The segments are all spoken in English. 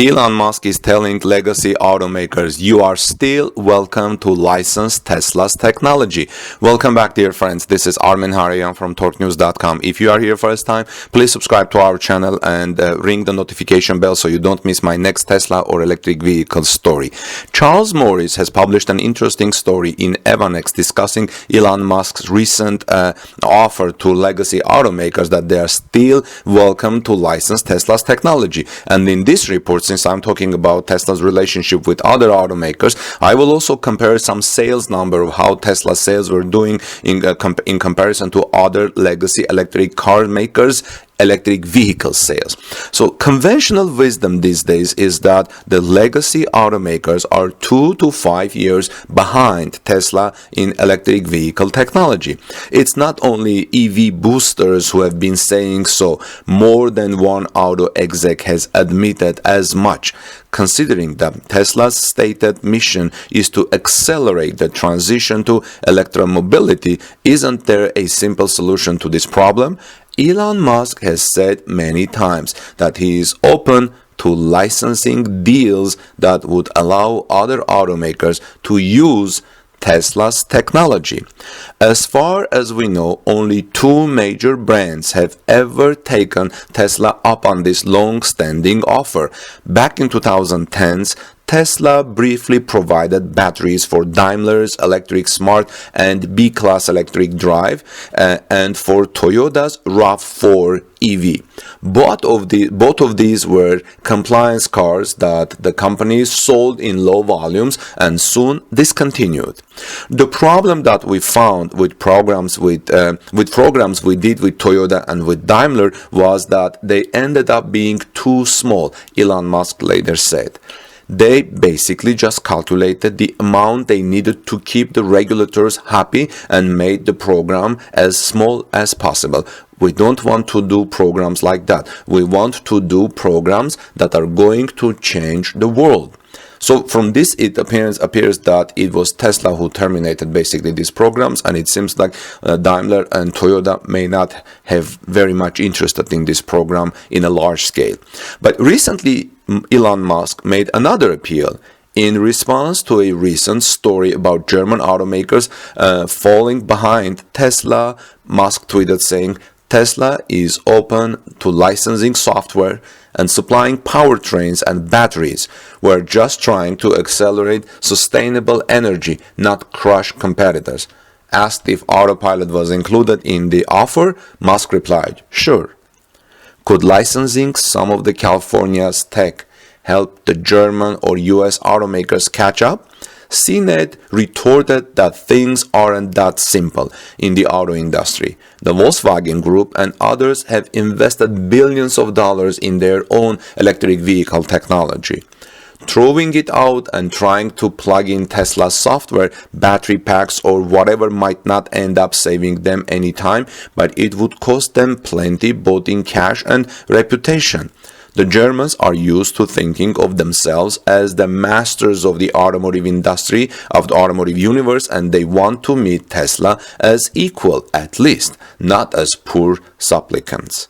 Elon Musk is telling legacy automakers, you are still welcome to license Tesla's technology. Welcome back, dear friends. This is Armin Harayan from TorqueNews.com. If you are here first time, please subscribe to our channel and ring the notification bell so you don't miss my next Tesla or electric vehicle story. Charles Morris has published an interesting story in Evanex discussing Elon Musk's recent offer to legacy automakers that they are still welcome to license Tesla's technology. And in this report, since I'm talking about Tesla's relationship with other automakers, I will also compare some sales number of how Tesla sales were doing in comparison to other legacy electric car makers' electric vehicle sales. So conventional wisdom these days is that the legacy automakers are 2 to 5 years behind Tesla in electric vehicle technology. It's not only EV boosters who have been saying so. More than one auto exec has admitted as much. Considering that Tesla's stated mission is to accelerate the transition to electromobility, isn't there a simple solution to this problem? Elon Musk has said many times that he is open to licensing deals that would allow other automakers to use Tesla's technology. As far as we know, only 2 major brands have ever taken Tesla up on this long-standing offer. Back in 2010s, Tesla briefly provided batteries for Daimler's electric Smart and B-Class electric drive and for Toyota's RAV4 EV. Both of these were compliance cars that the companies sold in low volumes and soon discontinued. The problem that we found with programs we did with Toyota and with Daimler was that they ended up being too small, Elon Musk later said. They basically just calculated the amount they needed to keep the regulators happy and made the program as small as possible. We don't want to do programs like that. We want to do programs that are going to change the world. So from this, it appears that it was Tesla who terminated basically these programs, and it seems like Daimler and Toyota may not have very much interested in this program in a large scale. But recently, Elon Musk made another appeal. In response to a recent story about German automakers falling behind Tesla, Musk tweeted saying, Tesla is open to licensing software and supplying powertrains and batteries. We're just trying to accelerate sustainable energy, not crush competitors. Asked if Autopilot was included in the offer, Musk replied, sure. Could licensing some of the California's tech help the German or US automakers catch up? CNET retorted that things aren't that simple in the auto industry. The Volkswagen Group and others have invested billions of dollars in their own electric vehicle technology. Throwing it out and trying to plug in Tesla software, battery packs or whatever might not end up saving them any time, but it would cost them plenty both in cash and reputation. The Germans are used to thinking of themselves as the masters of the automotive industry, of the automotive universe, and they want to meet Tesla as equal, at least, not as poor supplicants.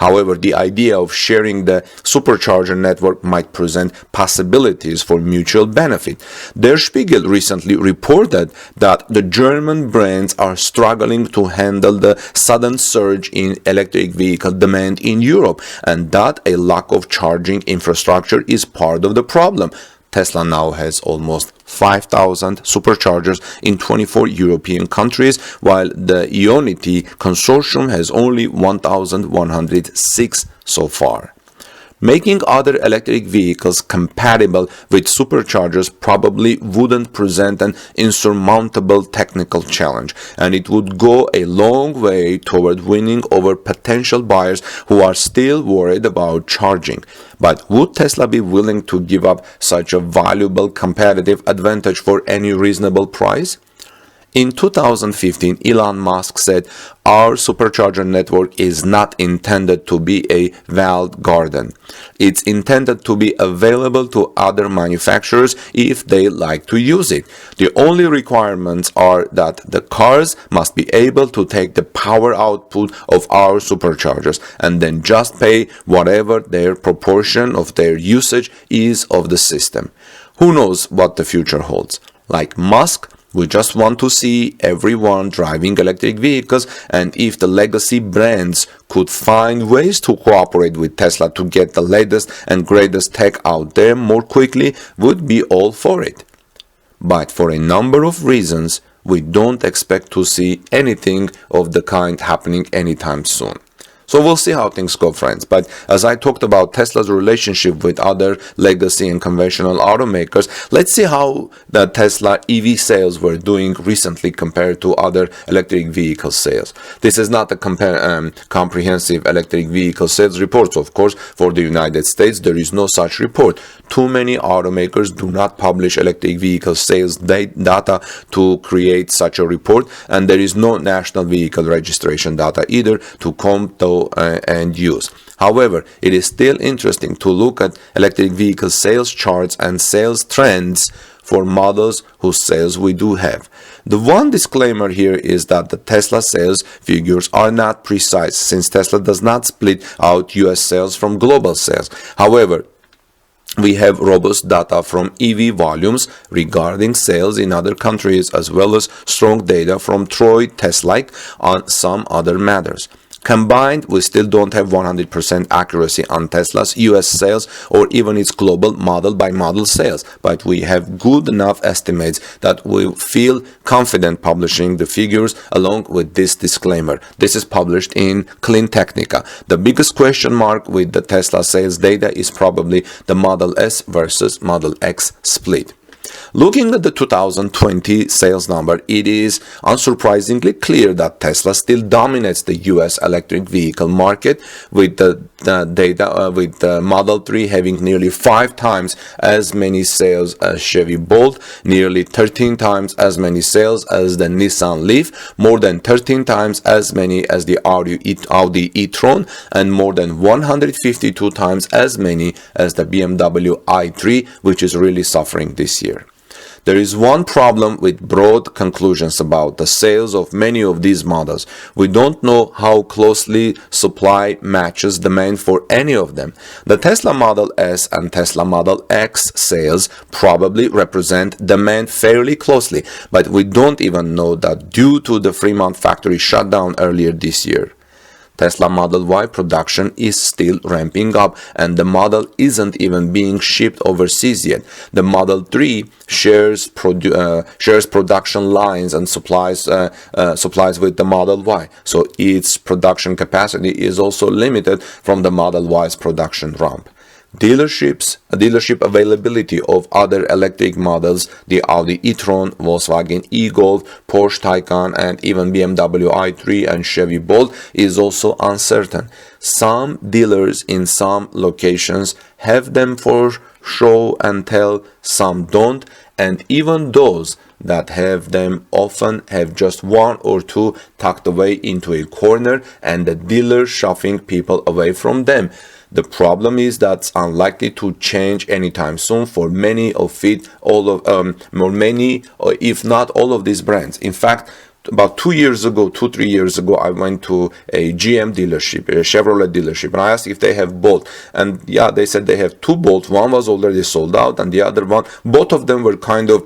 However, the idea of sharing the Supercharger network might present possibilities for mutual benefit. Der Spiegel recently reported that the German brands are struggling to handle the sudden surge in electric vehicle demand in Europe, and that a lack of charging infrastructure is part of the problem. Tesla now has almost 5,000 superchargers in 24 European countries, while the Ionity consortium has only 1,106 so far. Making other electric vehicles compatible with superchargers probably wouldn't present an insurmountable technical challenge, and it would go a long way toward winning over potential buyers who are still worried about charging. But would Tesla be willing to give up such a valuable competitive advantage for any reasonable price? In 2015, Elon Musk said, "Our supercharger network is not intended to be a walled garden. It's intended to be available to other manufacturers if they like to use it. The only requirements are that the cars must be able to take the power output of our superchargers and then just pay whatever their proportion of their usage is of the system." Who knows what the future holds? Like Musk, we just want to see everyone driving electric vehicles, and if the legacy brands could find ways to cooperate with Tesla to get the latest and greatest tech out there more quickly, we'd be all for it. But for a number of reasons, we don't expect to see anything of the kind happening anytime soon. So we'll see how things go, friends. But as I talked about Tesla's relationship with other legacy and conventional automakers, let's see how the Tesla EV sales were doing recently compared to other electric vehicle sales. This is not a comprehensive electric vehicle sales report. So of course, for the United States, there is no such report. Too many automakers do not publish electric vehicle sales data to create such a report, and there is no national vehicle registration data either to come to and use. However, it is still interesting to look at electric vehicle sales charts and sales trends for models whose sales we do have. The one disclaimer here is that the Tesla sales figures are not precise, since Tesla does not split out US sales from global sales. However, we have robust data from EV volumes regarding sales in other countries, as well as strong data from Troy Teslike on some other matters. Combined, we still don't have 100% accuracy on Tesla's US sales or even its global model-by-model sales, but we have good enough estimates that we feel confident publishing the figures along with this disclaimer. This is published in Clean Technica. The biggest question mark with the Tesla sales data is probably the Model S versus Model X split. Looking at the 2020 sales number, it is unsurprisingly clear that Tesla still dominates the US electric vehicle market, with the with the Model 3 having nearly 5 times as many sales as Chevy Bolt, nearly 13 times as many sales as the Nissan Leaf, more than 13 times as many as the Audi e-tron, and more than 152 times as many as the BMW i3, which is really suffering this year. There is one problem with broad conclusions about the sales of many of these models. We don't know how closely supply matches demand for any of them. The Tesla Model S and Tesla Model X sales probably represent demand fairly closely, but we don't even know that due to the Fremont factory shutdown earlier this year. Tesla Model Y production is still ramping up, and the model isn't even being shipped overseas yet. The Model 3 shares production lines and supplies with the Model Y, so its production capacity is also limited from the Model Y's production ramp. Dealership availability of other electric models, the Audi e-tron, Volkswagen e-Golf, Porsche Taycan, and even BMW i3 and Chevy Bolt is also uncertain. Some dealers in some locations have them for show and tell, some don't, and even those that have them often have just one or two tucked away into a corner and the dealer shoving people away from them. The problem is that's unlikely to change anytime soon for many of it, if not all of these brands. In fact, about 3 years ago, I went to a GM dealership, a Chevrolet dealership, and I asked if they have Bolt. And yeah, they said they have 2 Bolts. One was already sold out, and the other one, both of them were kind of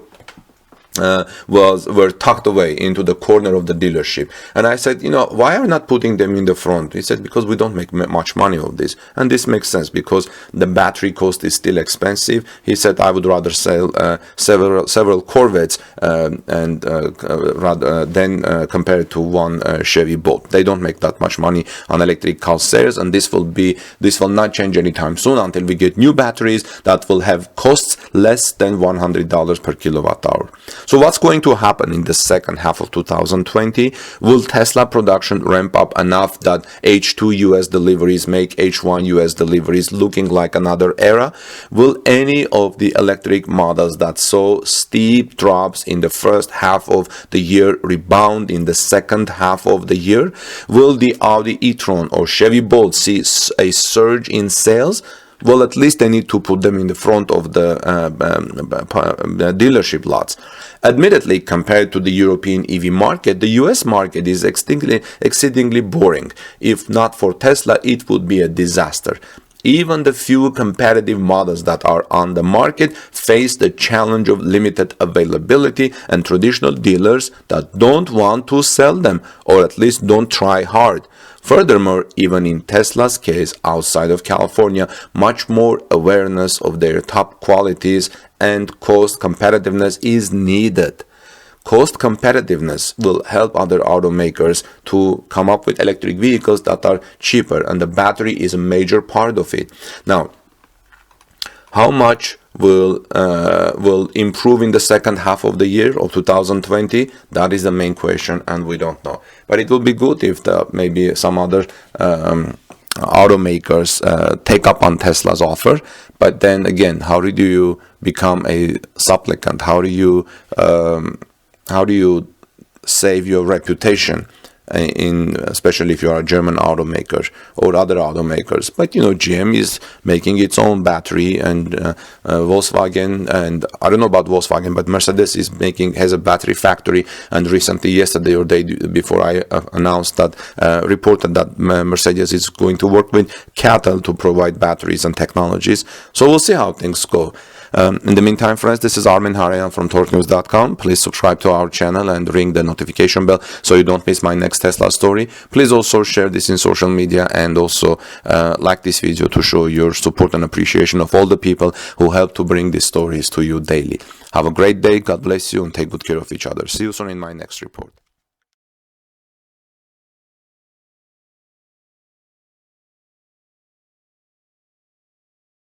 were tucked away into the corner of the dealership. And I said, why are we not putting them in the front? He said, because we don't make much money of this. And this makes sense because the battery cost is still expensive. He said, I would rather sell several Corvettes rather than compared to one Chevy Bolt. They don't make that much money on electric car sales, and this will not change anytime soon until we get new batteries that will have costs less than $100 per kilowatt hour. So what's going to happen in the second half of 2020? Will Tesla production ramp up enough that H2 US deliveries make H1 US deliveries looking like another era? Will any of the electric models that saw steep drops in the first half of the year rebound in the second half of the year? Will the Audi e-tron or Chevy Bolt see a surge in sales? Well, at least they need to put them in the front of the dealership lots. Admittedly, compared to the European EV market, the US market is exceedingly boring. If not for Tesla, it would be a disaster. Even the few competitive models that are on the market face the challenge of limited availability and traditional dealers that don't want to sell them, or at least don't try hard. Furthermore, even in Tesla's case, outside of California, much more awareness of their top qualities and cost competitiveness is needed. Cost competitiveness will help other automakers to come up with electric vehicles that are cheaper, and the battery is a major part of it. Now, how much will improve in the second half of the year of 2020? That is the main question, and we don't know. But it will be good if maybe some other automakers take up on Tesla's offer. But then again, how do you become a supplicant? How do you save your reputation, especially if you are a German automaker or other automakers? But GM is making its own battery, and Volkswagen, and I don't know about Volkswagen, but Mercedes has a battery factory. And recently, yesterday or day before, I announced that reported that Mercedes is going to work with CATL to provide batteries and technologies. So we'll see how things go. In the meantime, friends, this is Armin Harayan from TorqueNews.com. Please subscribe to our channel and ring the notification bell so you don't miss my next Tesla story. Please also share this in social media, and also like this video to show your support and appreciation of all the people who help to bring these stories to you daily. Have a great day. God bless you, and take good care of each other. See you soon in my next report.